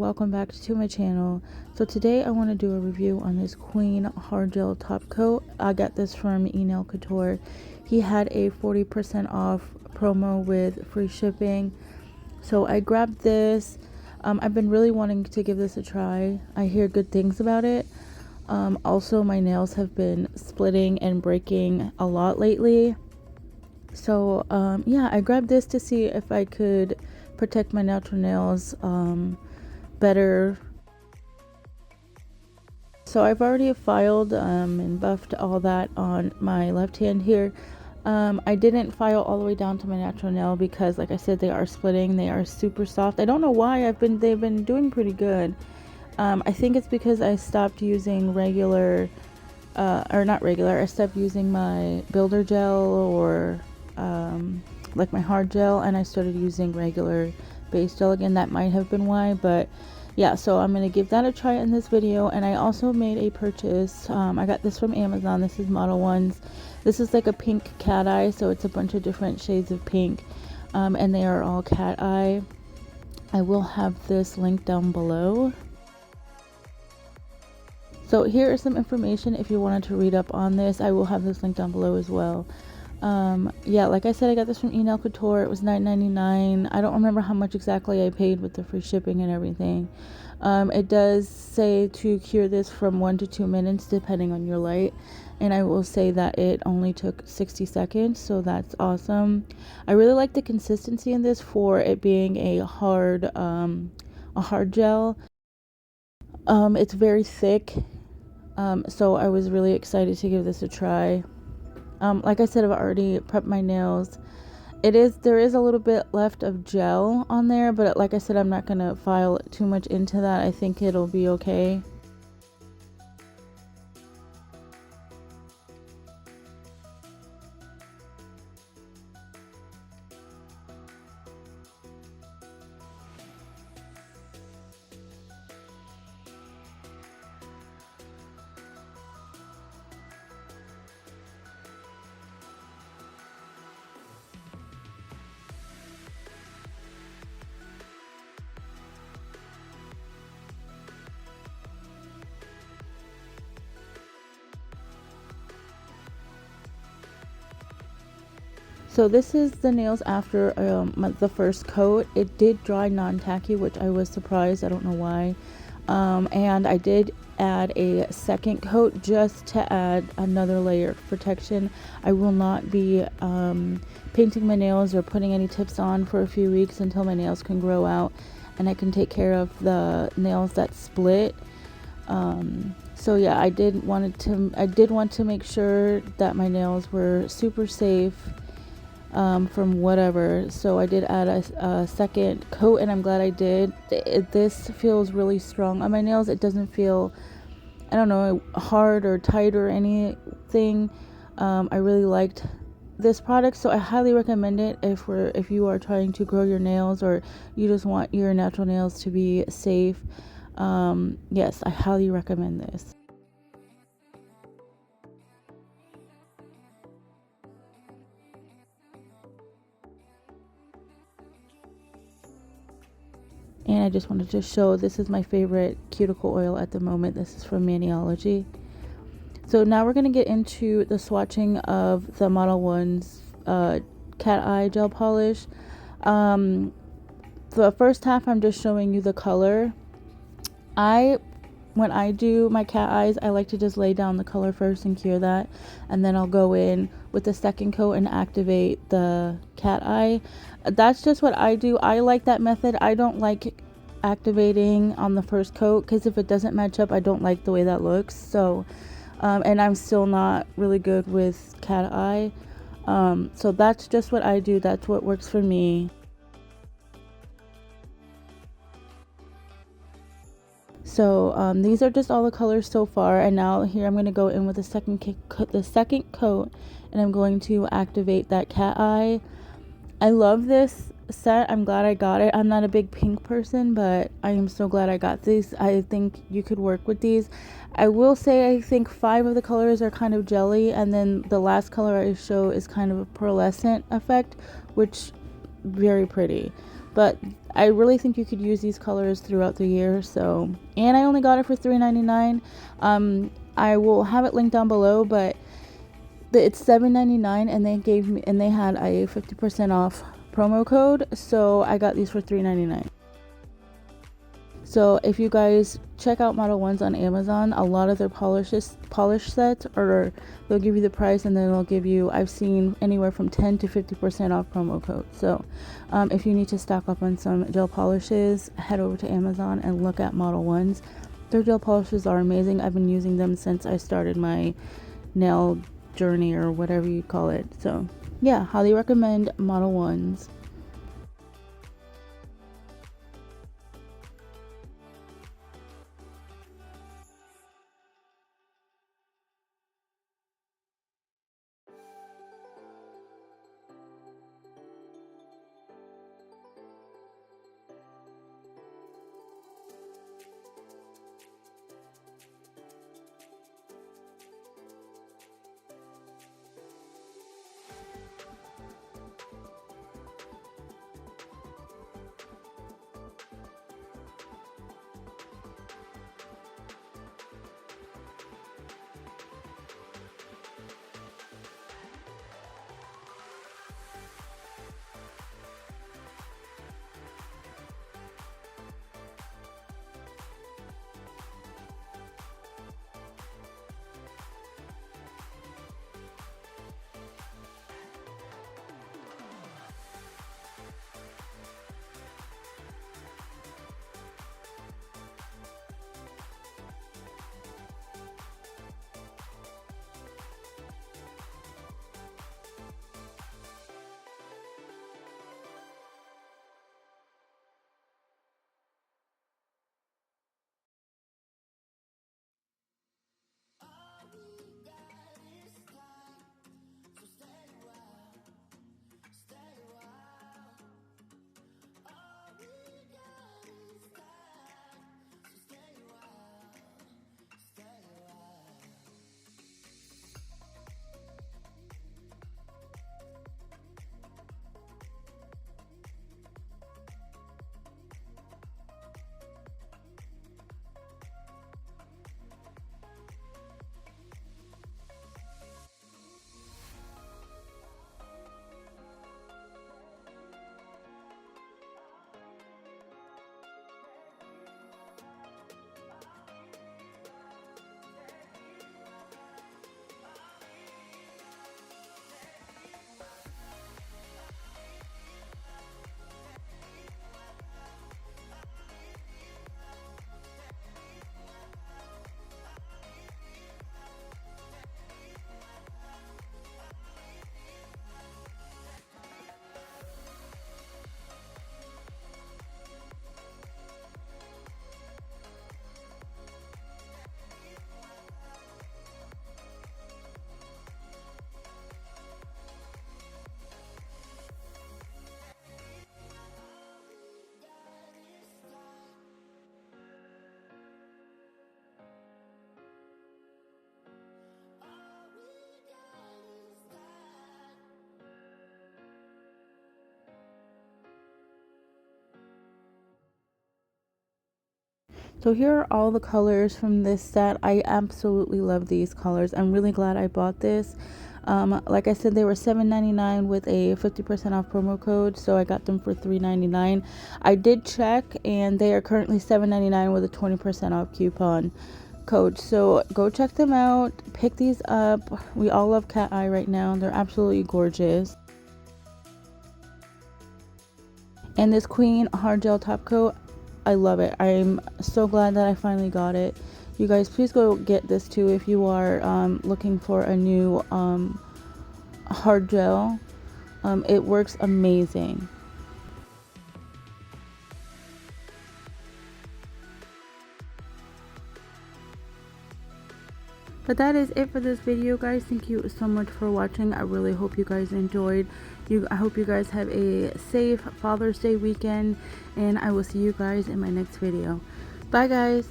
welcome back to my channel. So today I want to do a review on this Queen hard gel top coat. I got this from Enailcouture. He had a 40% off promo with free shipping, so I grabbed this. I've been really wanting to give this a try. I hear good things about it. Also, my nails have been splitting and breaking a lot lately, so yeah, I grabbed this to see if I could protect my natural nails better. So I've already filed and buffed all that on my left hand here. I didn't file all the way down to my natural nail because, like I said, they are splitting. They are super soft. I don't know why. They've been doing pretty good. I think it's because I stopped using regular, or not regular. I stopped using my builder gel or like my hard gel, and I started using regular base gel again. That might have been why, but yeah, so I'm gonna give that a try in this video. And I also made a purchase. I got this from Amazon. This is Modelones. This is like a pink cat eye, so it's a bunch of different shades of pink, and they are all cat eye. I will have this link down below. So here is some information if you wanted to read up on this. I will have this link down below as well. Yeah, like I said, I got this from Enailcouture. It was $9.99. I don't remember how much exactly I paid with the free shipping and everything. It does say to cure this from 1 to 2 minutes depending on your light, and I will say that it only took 60 seconds, so that's awesome. I really like the consistency in this for it being a hard gel. It's very thick, so I was really excited to give this a try. Like I said, I've already prepped my nails. There is a little bit left of gel on there, but like I said, I'm not gonna file too much into that. I think it'll be okay. So this is the nails after the first coat. It did dry non-tacky, which I was surprised. I don't know why. And I did add a second coat just to add another layer of protection. I will not be painting my nails or putting any tips on for a few weeks until my nails can grow out and I can take care of the nails that split. So yeah, I did want to make sure that my nails were super safe from whatever, so I did add a second coat, and I'm glad I did. This feels really strong on my nails. It doesn't feel, I don't know, hard or tight or anything. I really liked this product, so I highly recommend it if you are trying to grow your nails or you just want your natural nails to be safe. Yes, I highly recommend this. And I just wanted to show, this is my favorite cuticle oil at the moment. This is from Modelones. So now we're going to get into the swatching of the Modelones cat eye gel polish. The first half I'm just showing you the color. When I do my cat eyes, I like to just lay down the color first and cure that, and then I'll go in with the second coat and activate the cat eye. That's just what I do. I like that method. I don't like activating on the first coat because if it doesn't match up, I don't like the way that looks. So and I'm still not really good with cat eye, so that's just what I do. That's what works for me. So these are just all the colors so far, and now here I'm going to go in with the second coat, and I'm going to activate that cat eye. I love this set. I'm glad I got it. I'm not a big pink person, but I am so glad I got these. I think you could work with these. I will say I think 5 of the colors are kind of jelly, and then the last color I show is kind of a pearlescent effect, which very pretty. but I really think you could use these colors throughout the year. So, and I only got it for $3.99. I will have it linked down below, but it's $7.99, and they had a 50% off promo code, so I got these for $3.99. So if you guys check out Modelones on Amazon, a lot of their polish sets, or they'll give you the price, and then they'll give you, I've seen anywhere from 10 to 50% off promo code. So if you need to stock up on some gel polishes, head over to Amazon and look at Modelones. Their gel polishes are amazing. I've been using them since I started my nail journey, or whatever you call it. So yeah, highly recommend Modelones. So here are all the colors from this set. I absolutely love these colors. I'm really glad I bought this. Like I said, they were $7.99 with a 50% off promo code, so I got them for $3.99. I did check, and they are currently $7.99 with a 20% off coupon code. So go check them out. Pick these up. We all love Cateye right now. They're absolutely gorgeous. And this Queen hard gel top coat, I love it. I'm so glad that I finally got it. You guys, please go get this too if you are looking for a new hard gel. It works amazing. But that is it for this video, guys. Thank you so much for watching. I really hope you guys enjoyed. I hope you guys have a safe Father's Day weekend, and I will see you guys in my next video. Bye, guys.